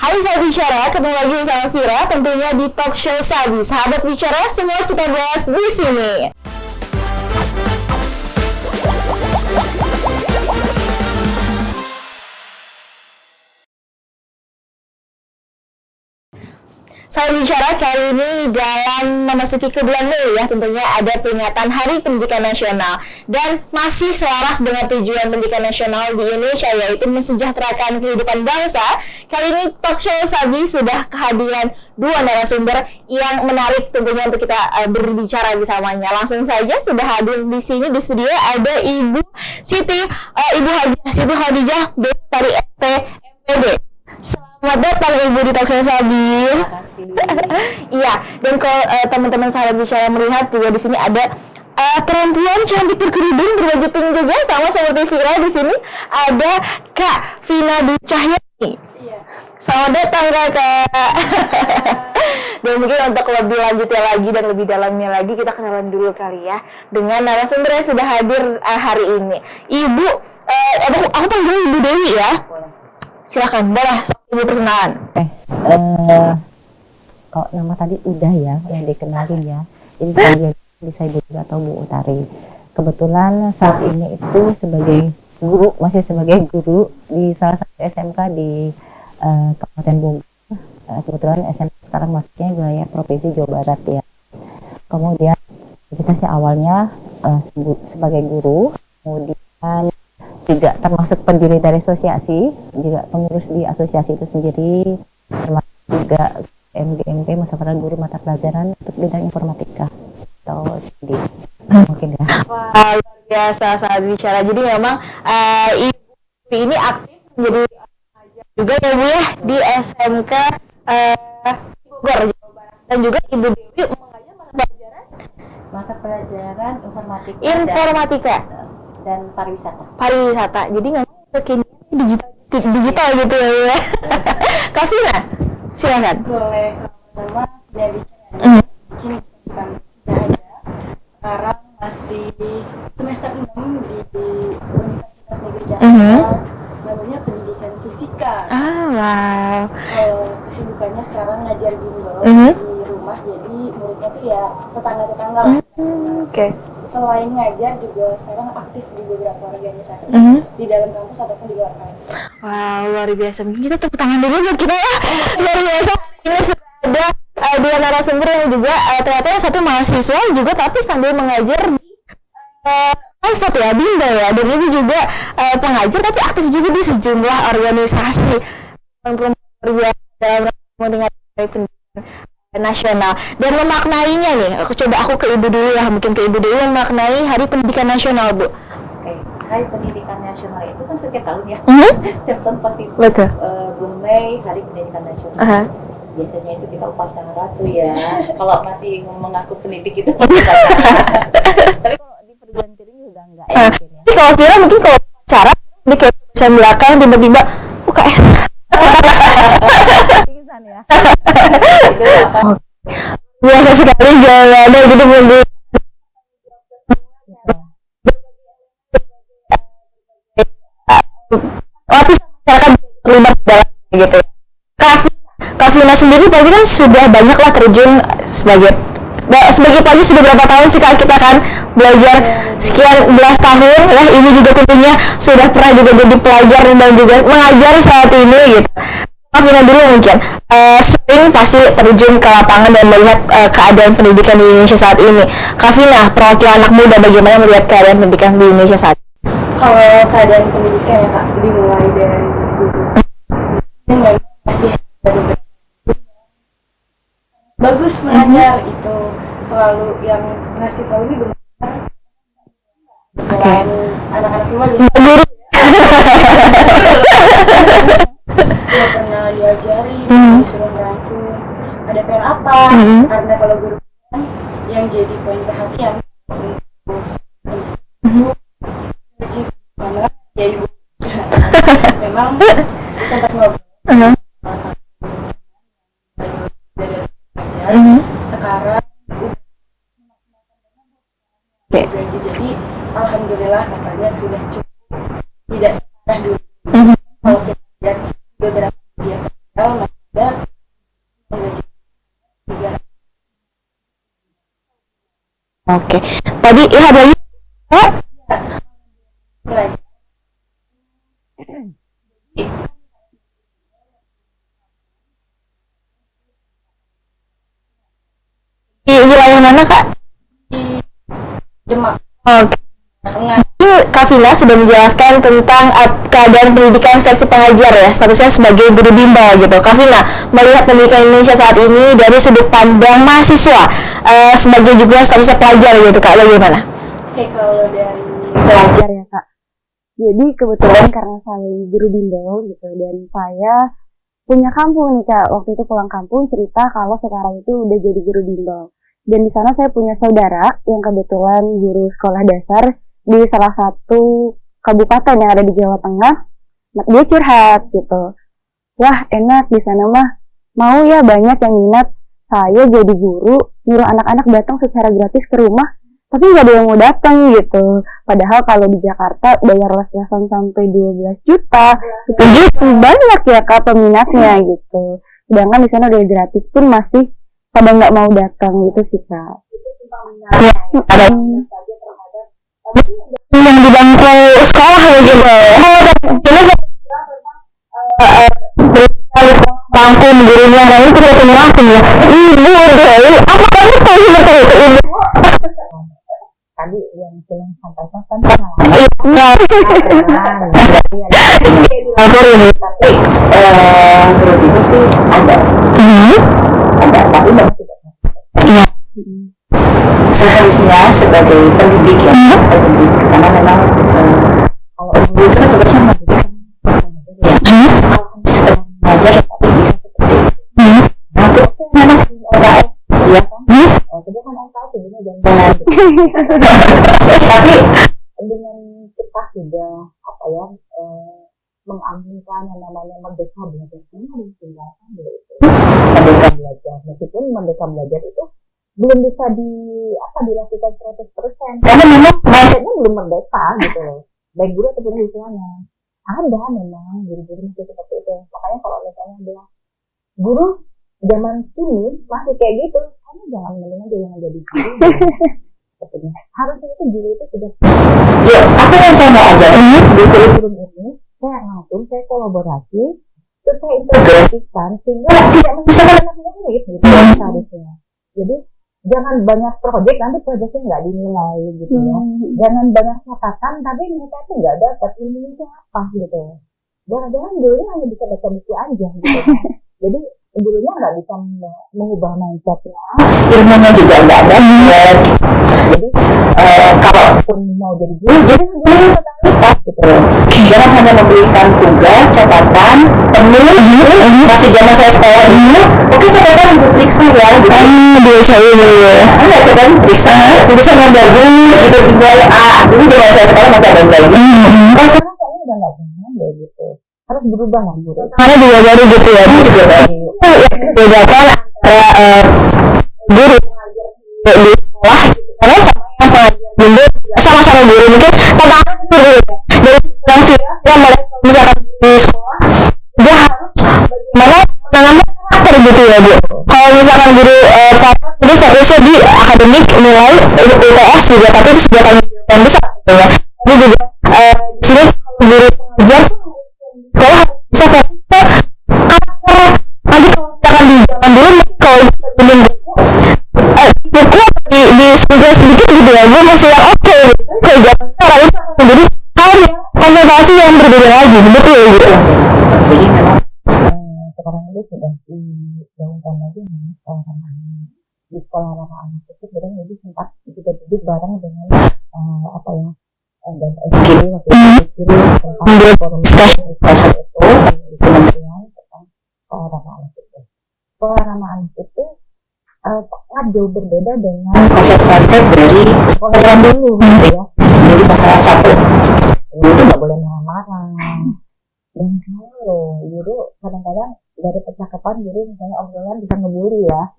Hai sahabat bicara, ketemu lagi bersama Vira tentunya di talk show Sabi. Sahabat bicara, semua kita bahas di sini. Saya bicara kali ini dalam memasuki ke bulan Mei ya, tentunya ada peringatan Hari Pendidikan Nasional dan masih selaras dengan tujuan pendidikan nasional di Indonesia, yaitu mensejahterakan kehidupan bangsa. Kali ini talk show Sabi sudah kehadiran dua narasumber yang menarik tentunya untuk kita berbicara bersamanya. Langsung saja sudah hadir di sini di studio ada Ibu Siti, Siti Khadijah dari FPMPD. Selamat datang Ibu di talk show Sabi. Iya, dan kalau teman-teman sahabat bicara melihat juga di sini ada perempuan cantik berkerudung berbaju pink juga sama seperti Vira. Di sini ada Kak Vina Dwi Cahyani. Iya. Selamat datang Kakak. Dan mungkin untuk lebih lanjutnya lagi dan lebih dalamnya lagi kita kenalan dulu kali ya dengan narasumber yang sudah hadir hari ini. Ibu, aku panggil Ibu Dewi ya. Silakan, boleh Ibu perkenalan. Kalau nama tadi udah ya, yang dikenalin ya. Ini saya bisa Ibu juga atau Bu Utari. Kebetulan saat ini itu sebagai guru, masih sebagai guru di salah satu SMK di Kabupaten Bogor. Kebetulan SMK sekarang masuknya wilayah Provinsi Jawa Barat ya. Kemudian kita sih awalnya sebagai guru, kemudian juga termasuk pendiri dari asosiasi, juga pengurus di asosiasi itu sendiri, termasuk juga MGMP Musyawarah Guru Mata Pelajaran untuk bidang informatika atau di mungkin ya. Wah, luar biasa saat bicara. Jadi memang Ibu ini aktif menjadi juga ya Bu ya di SMK Bogor Jawa Barat, dan juga Ibu Dewi mengajar Mata pelajaran informatika dan pariwisata. Jadi memang kekinian digital gitu ya Bu ya. Kak Vina, silakan. Boleh. Pertama dari channel mungkin bisa kita ada. Sekarang masih semester 6 di Universitas Negeri Jakarta, namanya pendidikan fisika. Wow. Kesibukannya sekarang ngajar bimbel di rumah, jadi muridnya tuh ya tetangga-tetangga lah. Oke. Selain ngajar juga sekarang aktif di beberapa organisasi di dalam kampus ataupun di luar kampus. Wow, luar biasa. Mungkin kita tepuk tangan dulu buat kita ya. Luar biasa. Ini sudah ada dua narasumber yang juga ternyata yang satu mahasiswa juga tapi sambil mengajar di private ya, bimbel ya. Dan ini juga pengajar tapi aktif juga di sejumlah organisasi. Luar biasa dalam dengan pendidikan nasional dan memaknainya nih. Aku ke Ibu dulu ya, mungkin ke Ibu dulu yang memaknai Hari Pendidikan Nasional, Bu. Oke, Hari Pendidikan Nasional itu kan setiap tahun ya. Setiap tahun pasti bulan Mei Hari Pendidikan Nasional. Biasanya itu kita upacara tuh ya. Kalau masih mengaku pendidik itu upacara. Tapi kalau di perguruan tinggi juga enggak ya mungkin ya. Tapi kalau Vira mungkin kalau upacara di kesan belakang tiba-tiba UKS. Pingsan ya. Itu apa? Biasa sekali jawabannya gitu Bu. Lapis masyarakat terlibat dalam gitu ya. Kak Vina sendiri pagi kan sudah banyak lah terjun sebagai pagi sudah berapa tahun sih Kak kita kan belajar sekian belas tahun ya. Ibu juga tentunya sudah pernah juga jadi pelajar dan juga mengajar saat ini gitu. Kak Vina dulu mungkin sering pasti terjun ke lapangan dan melihat keadaan pendidikan di Indonesia saat ini. Kak Vina, perwakilan anak muda, bagaimana melihat keadaan pendidikan di Indonesia saat ini? Kalau keadaan pendidikan ya Kak, dimulai dari dulu ini masih ada bagus mengajar itu selalu yang ngasih tahu ini benar. Selain anak-anak cuma bisa Guru dia pernah diajari, disuruh merangkum, terus ada PR apa, karena kalau guru kan yang jadi poin perhatian itu karena ya Ibu memang sempat ngobrol sama sekarang gaji, jadi alhamdulillah katanya sudah cukup, tidak separah dulu. Kalau kita lihat beberapa biasa Oke. Tadi ya ada lagi. Belajar. Di wilayah mana, Kak? Di Demak. Oke. Tengah. Kak Vina sudah menjelaskan tentang keadaan pendidikan versi pengajar ya, statusnya sebagai guru bimbel gitu. Kak Vina, melihat pendidikan Indonesia saat ini dari sudut pandang mahasiswa, sebagai juga statusnya pelajar gitu, Kak, bagaimana? Oke, kalau dari Pelajar ya Kak. Jadi kebetulan karena saya guru bimbel gitu dan saya punya kampung nih Kak. Waktu itu pulang kampung cerita kalau sekarang itu udah jadi guru bimbel. Dan di sana saya punya saudara yang kebetulan guru sekolah dasar di salah satu kabupaten yang ada di Jawa Tengah. Nah, dia curhat gitu. Wah enak di sana mah, mau ya banyak yang minat. Saya jadi guru, nyuruh anak-anak datang secara gratis ke rumah, tapi nggak ada yang mau datang gitu. Padahal kalau di Jakarta bayar les-lesan sampai 12 juta, itu sih banyak ya Kak peminatnya gitu. Sedangkan di sana udah gratis pun masih pada nggak mau datang gitu sih Kak. Ya, ada yang di bangku sekolah gitu. Jelas bangku gurunya, nah itu kita penjelasin ya. Ibu, apa kamu tahu seperti itu? Ibu. Tadi yang saya sampaikan kan pengalaman tapi menurut itu sih ada tapi memang tidak seharusnya sebagai pendidik ya pendidik karena memang kalau guru itu kan tugasnya mendidik setelah mengajar tapi bisa seperti itu nanti memang OKM ya kan jadi kan OKM sebenarnya jangan tapi dengan kita sudah apa ya mengaminkan yang namanya merdeka belajar ini harus tinggalkan dulu itu merdeka belajar meskipun merdeka belajar itu belum bisa dilakukan 100% karena memang mindsetnya belum merdeka gitu loh baik guru ataupun siswanya ada memang guru-guru masih seperti itu makanya kalau misalnya bilang guru zaman sini masih kayak gitu kamu jangan mendingan aja yang jadi guru sebetulnya harusnya itu guru itu sudah ya apa yang saya mau ajarin di kurikulum ini saya langsung saya kolaborasi terus saya integrasikan sehingga tidak menyusahkan anak murid gitu seharusnya jadi jangan banyak proyek nanti proyeknya nggak dinilai gitu ya jangan banyak catatan tapi mereka itu nggak dapat ilmunya itu apa gitu jangan-jangan gurunya hanya bisa baca buku aja gitu jadi gurunya nggak bisa mengubah mindsetnya ilmunya juga nggak ada jadi kalaupun mau jadi guru jadi guru totalitas gitu jangan hanya memberikan tugas catatan penuh masih zaman saya sekolah dulu oke catatan ibu periksa ya gitu Dua saya dulu ada catatan periksa tulisan yang bagus gitu dimulai A dulu zaman saya sekolah masih ada yang bagus kalau sekarang kayaknya udah nggak zaman ya gitu harus berubah lah guru karena juga baru gitu ya juga baru bedakan antara guru di sekolah karena sama yang pengajar sama-sama guru mungkin tantangan guru dari generasi yang misalkan di sekolah dia harus bagaimana menanamkan karakter gitu ya Bu kalau misalkan guru ini seharusnya di akademik nilai UTS juga tapi itu sudah tanggung jawab yang besar gitu ya tapi juga di sini guru pengajar sekolah bisa fokus ke karakter nanti kalau misalkan di zaman dulu mungkin kalau belum buku di sedikit sedikit gitu ya gue masih yang oke gitu kalau zaman sekarang itu akan menjadi hal yang konservasi yang berbeda lagi betul gitu jadi memang sekarang ini sudah digaungkan lagi sekolah ramah anak di sekolah ramah anak itu sebenarnya jadi sempat juga duduk bareng dengan apa ya dan SKD waktu itu tentang forum discussion itu di kementerian tentang sekolah ramah anak itu sekolah ramah anak itu sangat jauh berbeda dengan konsep-konsep dari sekolah zaman dulu gitu ya jadi masalah satu guru itu nggak boleh marah-marah dan kalau guru kadang-kadang dari percakapan guru misalnya obrolan bisa ngebully ya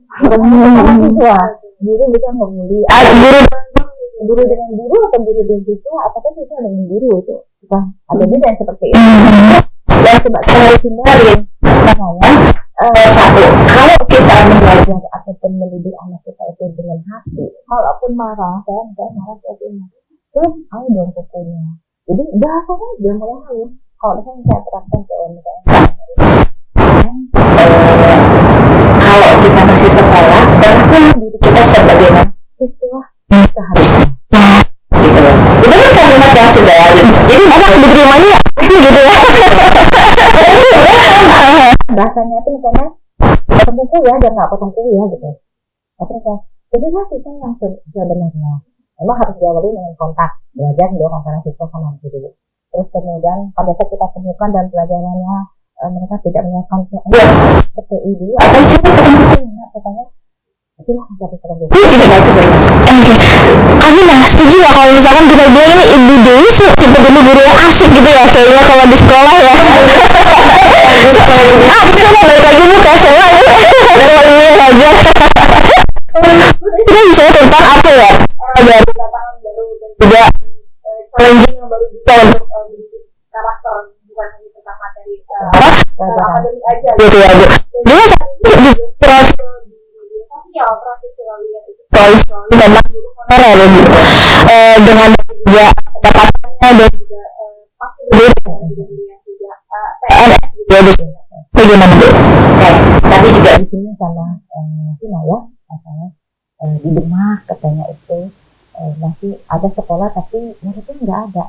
guru bisa ngebully guru dengan guru atau guru dengan siswa apakah siswa dengan guru itu ada juga yang seperti itu yang coba kita harus hindarin makanya satu kalau kita mengajar ataupun mendidik anak kita itu dengan hati kalaupun marah, saya marah terus ayo dong kukunya. Jadi bahasanya udah mulai halus. Kalau misalnya saya terapkan ke misalnya Kalau kita masih sekolah, dan diri kita sebagai istilah seharusnya gitu loh. Itu kan kalimat yang sudah halus. Jadi masa diterimanya gitu ya. bahasanya itu misalnya potong kuku ya dan nggak potong kuku ya gitu. Terus jadi siswa yang sebenarnya memang harus diawali dengan kontak belajar dong antara siswa sama guru. Terus kemudian pada saat kita temukan dan pelajarannya mereka tidak melakukan seperti ini atau katanya silahkan cari kerja. Aku nggak setuju ya kalau misalkan kita bilang ini ibu dulu sih tipe dulu guru yang asik gitu ya kayaknya kalau di sekolah ya. Saya mau balik lagi nih ke SMA aja. Kita bisa tentang apa ya? Dari tantangan baru dan juga challenging yang baru juga untuk karakter bukan hanya tentang materi akademik aja gitu ya Bu. Jadi sosial profesional itu memang ada Bu dengan juga pendapatannya dan juga pasti dengan yang juga PNS gitu ya Bu. Bagaimana Bu? Tapi juga di sini sama Cina ya katanya di Demak katanya itu masih ada sekolah tapi muridnya nggak ada.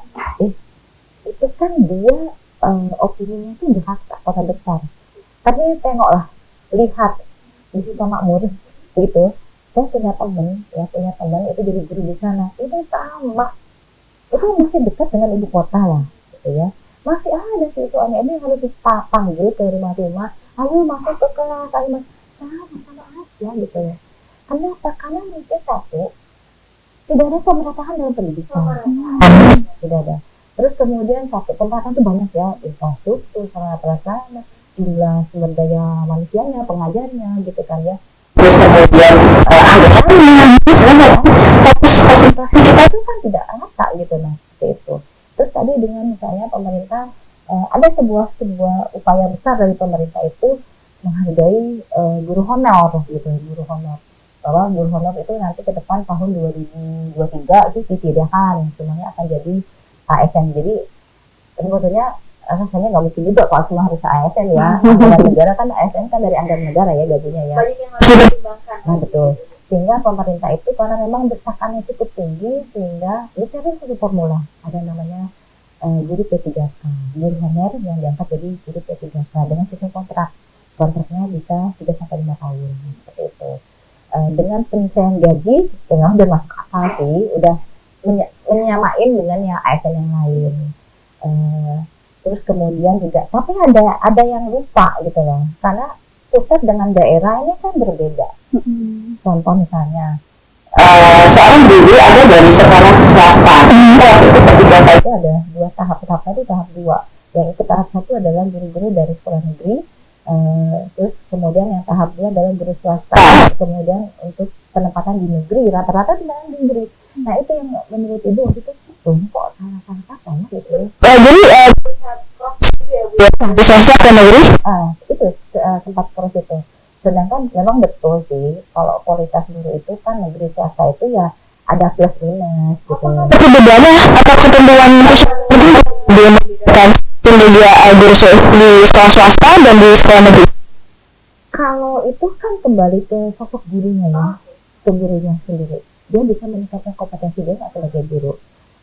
Itu kan dia opininya itu Jakarta kota besar. Tapi tengoklah, lihat di situ makmur gitu. Saya punya teman itu jadi guru di sana. Itu sama, itu masih dekat dengan ibu kota lah, gitu ya. Masih ada siswanya ini harus dipanggil ke rumah-rumah. Ayo masuk ke kelas, ayo sama aja gitu ya. Kenapa? Karena mereka satu tidak ada pemerataan dalam pendidikan. Tidak ada. Terus kemudian satu pemerataan itu banyak ya, infrastruktur, sarana prasarana, jumlah sumber daya manusianya, pengajarnya gitu kan ya. Terus kemudian anggarannya, fokus konsentrasi Kita itu kan tidak rata gitu nah seperti itu. Terus tadi dengan misalnya pemerintah ada sebuah upaya besar dari pemerintah itu menghargai guru honor gitu, guru honor. Bahwa guru honor itu nanti ke depan tahun 2023 itu disediakan semuanya akan jadi ASN. Jadi sebetulnya rasanya nggak mungkin juga kalau semua harus ASN ya. Anggaran negara kan ASN kan dari anggaran negara ya gajinya ya. Banyak yang harus dipertimbangkan. Nah betul. Sehingga pemerintah itu karena memang desakannya cukup tinggi sehingga dicari satu formula. Ada namanya guru P3K, guru honor yang diangkat jadi guru P3K dengan sistem kontrak. Kontraknya bisa 3 sampai 5 tahun seperti itu. Dengan penyesuaian gaji dengan udah masuk akal sih, udah menyamain dengan yang ASN yang lain. Terus kemudian juga tapi ada yang lupa gitu loh, karena pusat dengan daerah ini kan berbeda. Contoh misalnya seorang guru ada dari sekolah swasta. Waktu itu ketika itu ada 2 tahap itu tahap 2. Yang itu tahap 1 adalah guru-guru dari sekolah negeri. Terus kemudian yang tahap 2 adalah guru swasta. Kemudian untuk penempatan di negeri rata-rata di negeri. Nah itu yang menurut ibu itu kok salah kata gitu. Jadi Cross itu ya Bu. di swasta atau negeri? Itu tempat cross itu. Sedangkan memang betul sih kalau kualitas guru itu kan negeri swasta itu ya ada plus minus gitu. Perbedaannya atau ketentuan di guru di sekolah swasta dan di sekolah negeri? Kalau itu kan kembali ke sosok gurunya ya, ke gurunya sendiri. Dia bisa meningkatkan kompetensi dia sebagai guru.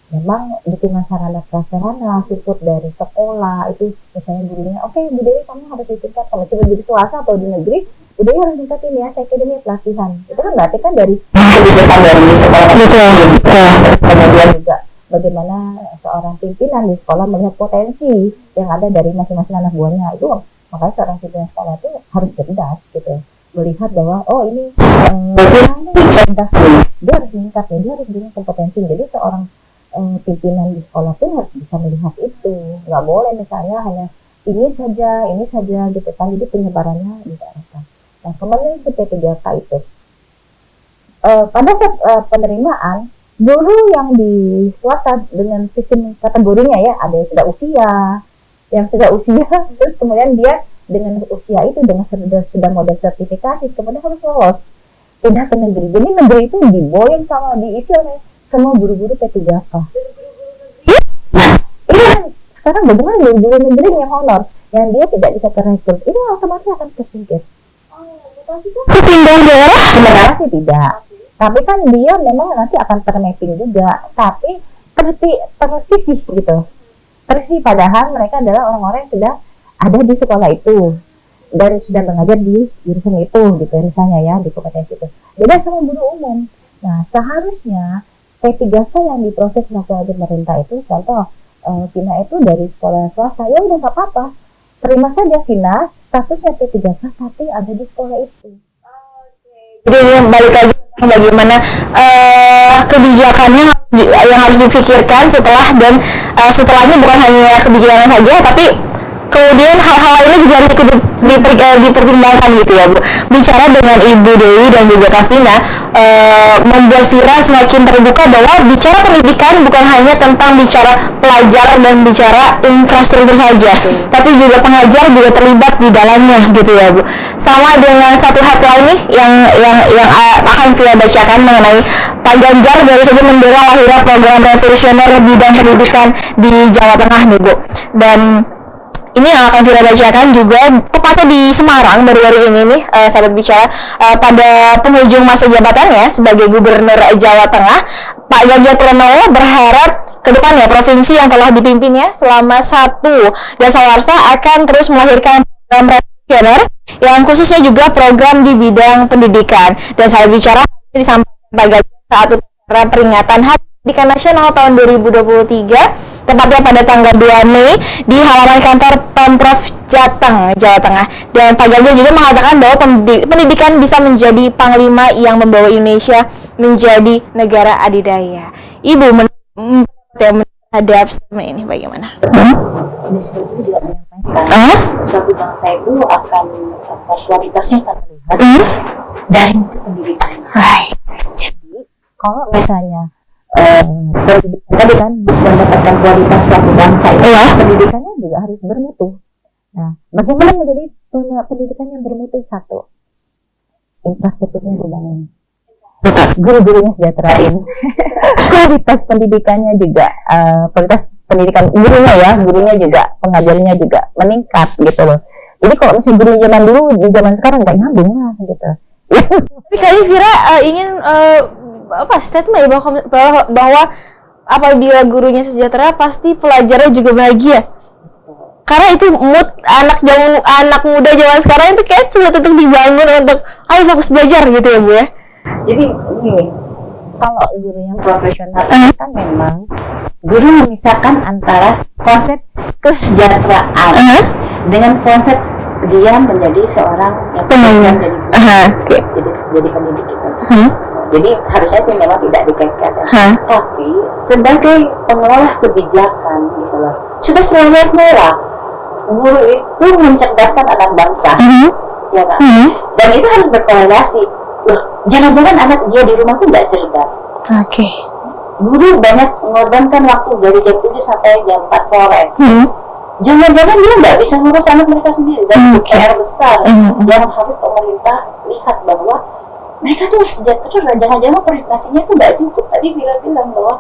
Memang dukungan sarana prasarana, support dari sekolah itu misalnya gurunya, oke, Bu Dewi kamu harus ditingkat kalau coba di swasta atau di negeri, Bu Dewi harus tingkatin ya, saya kira ini pelatihan. Itu kan berarti kan dari kebijakan dari sekolah. Kemudian juga bagaimana seorang pimpinan di sekolah melihat potensi yang ada dari masing-masing anak buahnya. Itu makanya seorang pimpinan sekolah itu harus cerdas gitu, melihat bahwa oh ini cerdas, dia harus meningkat ya, dia harus punya kompetensi. Jadi seorang pimpinan di sekolah pun harus bisa melihat itu, nggak boleh misalnya hanya ini saja gitu kan, jadi penyebarannya diarahkan. Nah kembali ke P3K itu pada saat penerimaan guru yang di swasta dengan sistem kategorinya ya, ada yang sudah usia terus kemudian dia dengan usia itu dengan sudah modal sertifikasi kemudian harus lolos. pindah ke negeri. Jadi negeri itu diboyong sama diisi oleh semua guru-guru P3K. Nah, ini kan sekarang bagaimana guru-guru negeri yang honor, yang dia tidak bisa terekrut, ini otomatis akan tersingkir. Kepindahan daerah? Sebenarnya sih tidak, tapi kan dia memang nanti akan termapping juga, tapi tersisih gitu, tersisih, padahal mereka adalah orang-orang yang sudah ada di sekolah itu dan sudah mengajar di jurusan itu gitu misalnya ya, di kompetensi itu. Beda sama guru umum. Nah, seharusnya P3K yang diproses oleh pemerintah itu, contoh Vina itu dari sekolah swasta, ya udah nggak apa-apa, terima saja Vina statusnya P3K tapi ada di sekolah itu. Jadi balik lagi bagaimana kebijakannya yang harus difikirkan setelah, dan setelahnya bukan hanya kebijakan saja, tapi kemudian hal-hal lainnya juga harus dipertimbangkan gitu ya Bu. Bicara dengan Ibu Dewi dan juga Kak Vina, membuat Vira semakin terbuka bahwa bicara pendidikan bukan hanya tentang bicara pelajar dan bicara infrastruktur saja, tapi juga pengajar juga terlibat di dalamnya gitu ya Bu. Sama dengan satu hal lain nih yang akan Vira bacakan mengenai Pak Ganjar baru saja mendorong lahirnya program revolusioner bidang pendidikan di Jawa Tengah nih Bu. Dan ini yang akan Vira bacakan juga tepatnya di Semarang baru-baru ini nih, sahabat bicara, pada penghujung masa jabatannya sebagai Gubernur Jawa Tengah, Pak Ganjar Pranowo berharap ke depannya provinsi yang telah dipimpinnya selama 1 dasawarsa akan terus melahirkan program revolusioner yang khususnya juga program di bidang pendidikan. Dan sahabat bicara disampaikan Pak Ganjar saat upacara peringatan Hari Pendidikan Nasional tahun 2023 tepatnya pada tanggal 2 Mei di halaman kantor Pemprov Jateng, Jawa Tengah. Dan Pak Ganjar juga mengatakan bahwa pendidikan bisa menjadi panglima yang membawa Indonesia menjadi negara adidaya. Ibu menghadap statement ini bagaimana? Indonesia itu juga menyampaikan suatu bangsa itu akan kualitasnya akan terlihat dari pendidikan. Jadi kalau misalnya pendidikan tadi kan mendapatkan kualitas suatu bangsa itu, pendidikannya juga harus bermutu. Nah, bagaimana menjadi pendidikan yang bermutu? Satu, infrastrukturnya dibangun, guru-gurunya sejahterain, kualitas pendidikannya juga, kualitas pendidikan gurunya juga, pengajarnya juga meningkat gitu loh. Jadi kalau misalnya guru zaman dulu di zaman sekarang nggak nyambung lah gitu. Tapi kali Vira ingin statement ya bahwa apabila gurunya sejahtera pasti pelajarnya juga bahagia. Karena itu mood anak muda zaman sekarang itu kayak sulit untuk dibangun untuk ayo fokus belajar gitu ya Bu ya. Jadi gini, kalau guru yang profesional kan memang guru memisahkan antara konsep kesejahteraan dengan konsep dia menjadi seorang yang menjadi jadi pendidik gitu. Jadi harusnya itu memang tidak dikaitkan. Tapi sebagai pengelola kebijakan gitu loh, sudah selayaknya guru itu mencerdaskan anak bangsa, ya kan? Dan itu harus berkorelasi. Loh, jangan-jangan anak dia di rumah tuh nggak cerdas. Guru banyak mengorbankan waktu dari jam 7 sampai jam 4 sore. Jangan-jangan dia nggak bisa ngurus anak mereka sendiri, dan itu PR besar yang harus pemerintah lihat bahwa mereka tuh harus sejahtera. Jangan-jangan prestasinya tuh nggak cukup. Tadi Vira bilang bahwa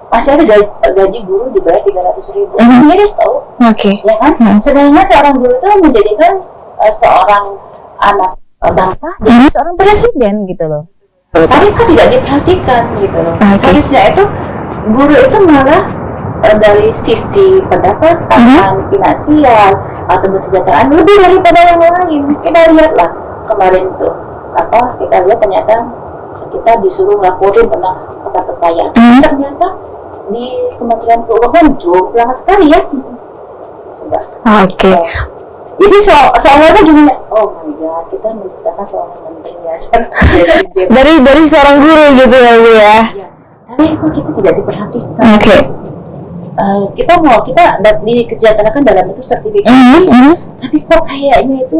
masih ada gaji guru dibayar 300.000. Ini harus tahu, ya kan? Sedangkan seorang guru itu menjadikan seorang anak bangsa jadi seorang presiden gitu loh. Tapi itu tidak diperhatikan gitu loh. Harusnya itu guru itu malah dari sisi pendapatan, finansial atau kesejahteraan lebih daripada yang lain. Kita lihatlah kemarin tuh kita lihat ternyata kita disuruh laporin tentang harta kekayaan. Ternyata di Kementerian Keuangan jomplang sekali ya. Coba. Jadi soalnya gimana? Oh my god, kita menciptakan seorang menteri ya, dari seorang guru gitu ya Bu ya. Tapi itu kita tidak diperhatikan. Kita di kesejahteraan dalam bentuk sertifikasi, tapi kok kayaknya itu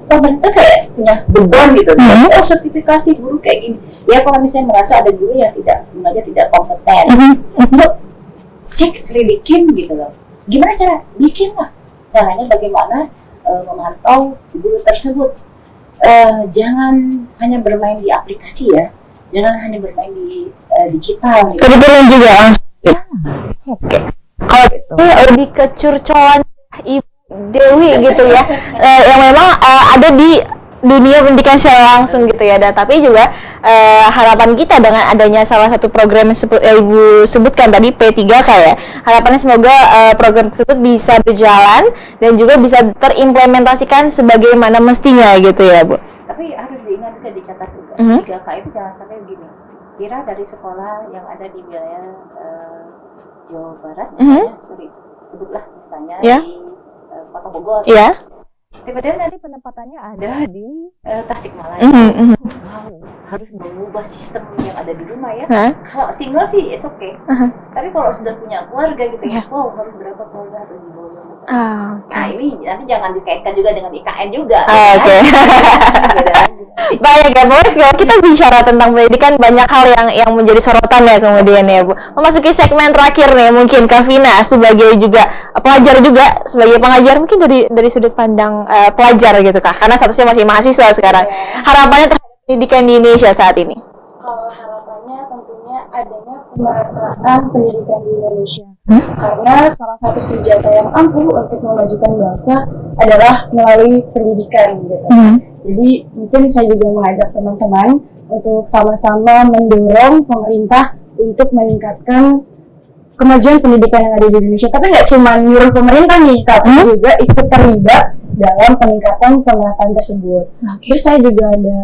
pemerintah kayak punya beban gitu. Sertifikasi guru kayak gini. Ya kalau misalnya merasa ada guru yang mengajar tidak kompeten, cek selidikin gitu loh. Gimana cara bikin lah? Caranya bagaimana memantau guru tersebut. jangan hanya bermain di aplikasi ya, jangan hanya bermain di digital. Gitu. Kebetulan juga. Oke. Kalau ini lebih ke curcolan Ibu Dewi gitu ya, yang memang ada di dunia pendidikan secara langsung gitu ya. Dan tapi juga harapan kita dengan adanya salah satu program yang Ibu sebutkan tadi P3K ya, harapannya semoga program tersebut bisa berjalan dan juga bisa terimplementasikan sebagaimana mestinya gitu ya Bu. Tapi harus diingat juga, dicatat juga. 3K itu jangan sampai begini. Kira dari sekolah yang ada di wilayah Jawa Barat, misalnya, sebutlah misalnya di Kota Bogor. Iya. Tiba-tiba nanti penempatannya ada di Tasikmalaya. Wow, harus mengubah sistem yang ada di rumah ya. Kalau single sih is okay. Tapi kalau sudah punya keluarga gitu ya, wow, harus berapa keluarga harus dibawa. Nah ini nanti jangan dikaitkan juga dengan IKN juga. Oke. Banyak ya Bu, kalau kita bicara tentang pendidikan banyak hal yang menjadi sorotan ya kemudian ya Bu. Memasuki segmen terakhir nih, mungkin Kak Vina sebagai juga pelajar juga, sebagai pengajar mungkin dari sudut pandang pelajar gitu Kak, karena statusnya masih mahasiswa sekarang. Harapannya terhadap pendidikan di Indonesia saat ini? Kalau harapannya tentunya adanya pemerataan pendidikan di Indonesia. Karena salah satu senjata yang ampuh untuk memajukan bangsa adalah melalui pendidikan gitu. Jadi mungkin saya juga mengajak teman-teman untuk sama-sama mendorong pemerintah untuk meningkatkan kemajuan pendidikan yang ada di Indonesia. Tapi nggak cuma nyuruh pemerintah nih, tapi juga ikut terlibat dalam peningkatan pemerataan tersebut. Terus saya juga ada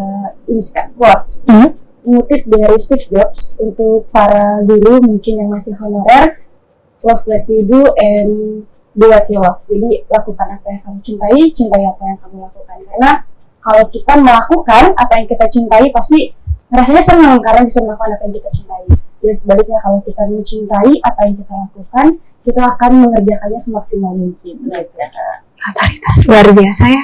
quotes mengutip dari Steve Jobs untuk para guru mungkin yang masih honorer. Love what you do and do what you love. Jadi lakukan apa yang kamu cintai, cintai apa yang kamu lakukan. Karena kalau kita melakukan apa yang kita cintai, pasti rasanya senang karena bisa melakukan apa yang kita cintai. Dan sebaliknya kalau kita mencintai apa yang kita lakukan, kita akan mengerjakannya semaksimal mungkin. Fatalitas luar biasa ya.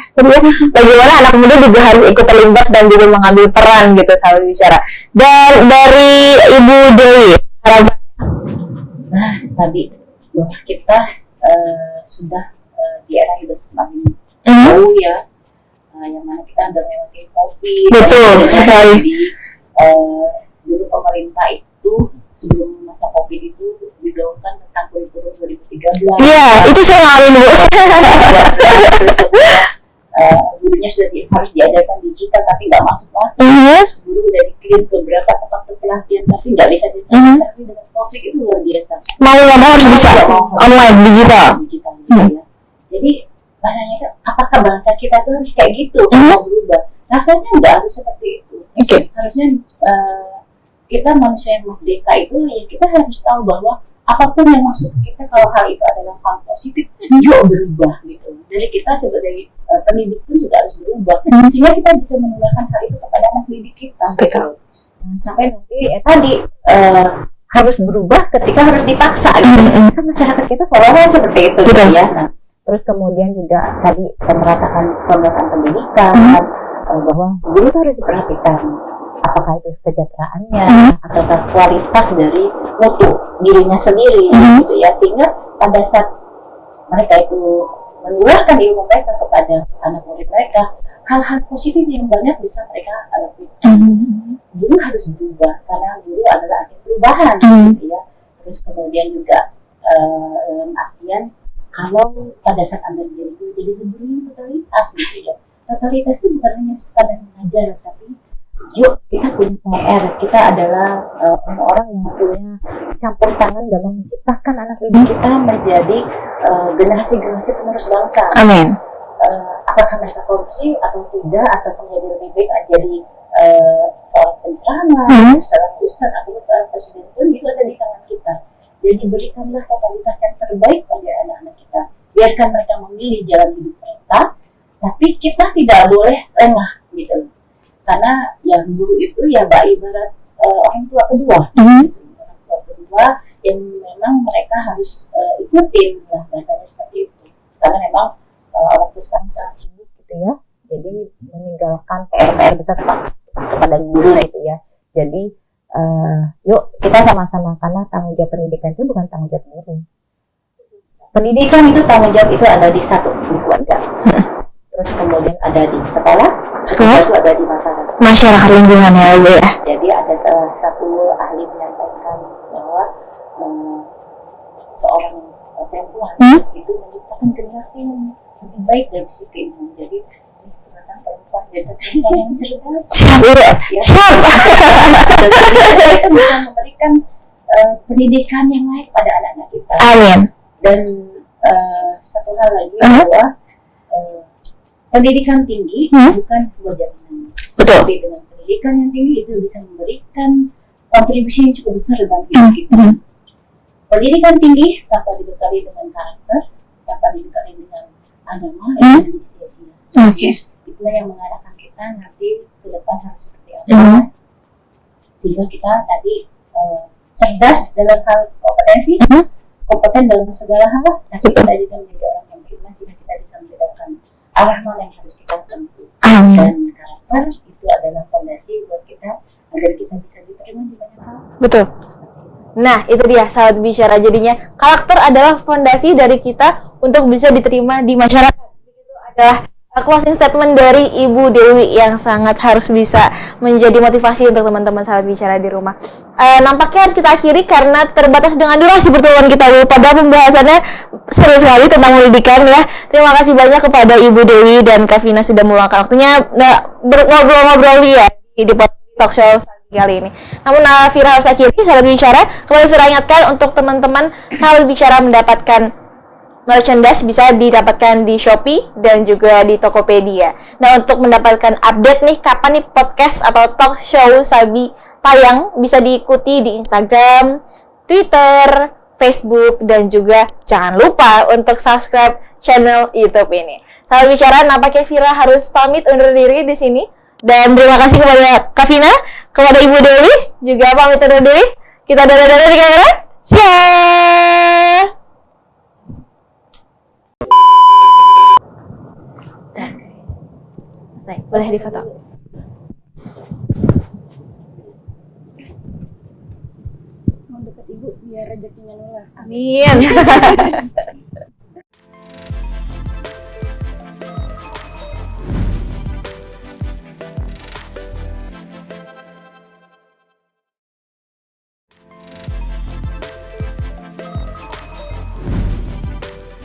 Bagaimana anak muda juga harus ikut terlibat dan juga mengambil peran gitu sahabat bicara. Dan dari Ibu Dewi, harapan tadi bahwa kita sudah di era yang semakin jauh ya, yang mana kita udah melewati COVID. Betul sekali. Jadi dulu pemerintah itu sebelum masa COVID itu digaungkan tentang kurikulum 2013. Iya, itu saya ngalamin Bu. Gurunya sudah harus diajarkan digital tapi nggak masuk. Guru udah dikirim ke beberapa tempat pelatihan tapi nggak bisa diterima. Tapi dengan COVID itu luar biasa. Mau nggak mau harus bisa online digital. Ya. Jadi bahasanya itu, apakah bangsa kita tuh harus kayak gitu mau berubah? Rasanya nggak harus seperti itu. Harusnya kita manusia yang merdeka itu ya kita harus tahu bahwa apapun yang masuk kita, kalau hal itu adalah hal positif, yuk berubah gitu. Dari kita sebagai pendidik pun juga harus berubah, sehingga kita bisa menularkan hal itu kepada anak didik kita. Gitu. Sampai nanti tadi harus berubah ketika harus dipaksa. Gitu. Kan masyarakat kita seolah-olah seperti itu, gitu ya. Nah, terus kemudian juga tadi pemerataan pendidikan, bahwa guru itu harus diperhatikan. Apakah itu kesejahteraannya atau kualitas dari mutu dirinya sendiri gitu ya, sehingga pada saat mereka itu menularkan ilmu mereka kepada anak murid mereka, hal-hal positif yang banyak bisa mereka lakukan. Guru harus berubah karena guru adalah agen perubahan gitu ya. Terus kemudian juga artian kalau pada saat Anda menjadi guru, jadi guru yang totalitas gitu ya. Totalitas itu bukan hanya sekadar mengajar, tapi yuk kita punya PR, kita adalah orang-orang yang punya campur tangan dalam menciptakan anak didik kita menjadi generasi-generasi penerus bangsa. Amin. Apakah mereka korupsi atau tidak, atau menjadi lebih baik jadi seorang penceramah, seorang ustadz atau seorang presiden pun itu ada di tangan kita. Jadi berikanlah totalitas yang terbaik pada anak-anak kita. Biarkan mereka memilih jalan hidup mereka, tapi kita tidak boleh lengah gitu. Karena yang guru itu ya ibarat orang tua kedua, orang tua kedua yang memang mereka harus ikutin lah bahasanya seperti itu. Karena memang orang tua sekarang sangat sibuk gitu ya, jadi meninggalkan PR besar kepada guru gitu ya. Jadi yuk kita sama-sama, karena tanggung jawab pendidikan itu bukan tanggung jawab guru. Pendidikan itu tanggung jawab itu ada di satu di keluarga, terus kemudian ada di sekolah, Sekolah itu ada di masyarakat. masyarakat lingkungan ya Bu ya. Jadi ada salah satu ahli menyampaikan bahwa seorang perempuan itu menciptakan generasi yang lebih baik dari sisi keimanan. Jadi ternyata perempuan dan perempuan yang cerdas. Ya, itu bisa memberikan pendidikan yang layak pada anak-anak kita. Amin. Dan satu hal lagi bahwa pendidikan tinggi bukan sebuah jaminan. Betul. Tapi dengan pendidikan yang tinggi itu bisa memberikan kontribusi yang cukup besar dalam hidup kita. Pendidikan tinggi tanpa dibekali dengan karakter, tanpa dibekali dengan agama, itu menjadi sia-sia. Itulah yang mengarahkan kita nanti ke depan harus seperti apa. Sehingga kita tadi cerdas dalam hal kompetensi, kompeten dalam segala hal, tapi kita juga menjadi orang yang beriman sehingga kita bisa membedakan arah mana yang harus kita tempuh. Dan karakter itu adalah fondasi buat kita agar kita bisa diterima di banyak hal. Betul. Nah, itu dia sahabat bicara, jadinya karakter adalah fondasi dari kita untuk bisa diterima di masyarakat. Begitu adalah closing statement dari Ibu Dewi yang sangat harus bisa menjadi motivasi untuk teman-teman sahabat bicara di rumah. Nampaknya harus kita akhiri karena terbatas dengan durasi pertemuan kita Bu. Pada pembahasannya seru sekali tentang pendidikan ya. Terima kasih banyak kepada Ibu Dewi dan Kak Vina sudah meluangkan waktunya ngobrol-ngobrol ya di talk show kali ini. Namun Fira harus akhiri sahabat bicara. Kembali saya ingatkan untuk teman-teman sahabat bicara mendapatkan merchandise bisa didapatkan di Shopee dan juga di Tokopedia. Nah, untuk mendapatkan update nih kapan nih podcast atau talk show Sabi tayang, bisa diikuti di Instagram, Twitter, Facebook, dan juga jangan lupa untuk subscribe channel YouTube ini. Sahabat bicara, nampaknya Fira harus pamit undur diri di sini. Dan terima kasih kepada Kak Vina, kepada Ibu Dewi, juga pamit undur diri. Kita dadah-dadah di kamera. Siap! Selesai, boleh difoto. Mau dekat ibu biar rezekinya nular. Amin.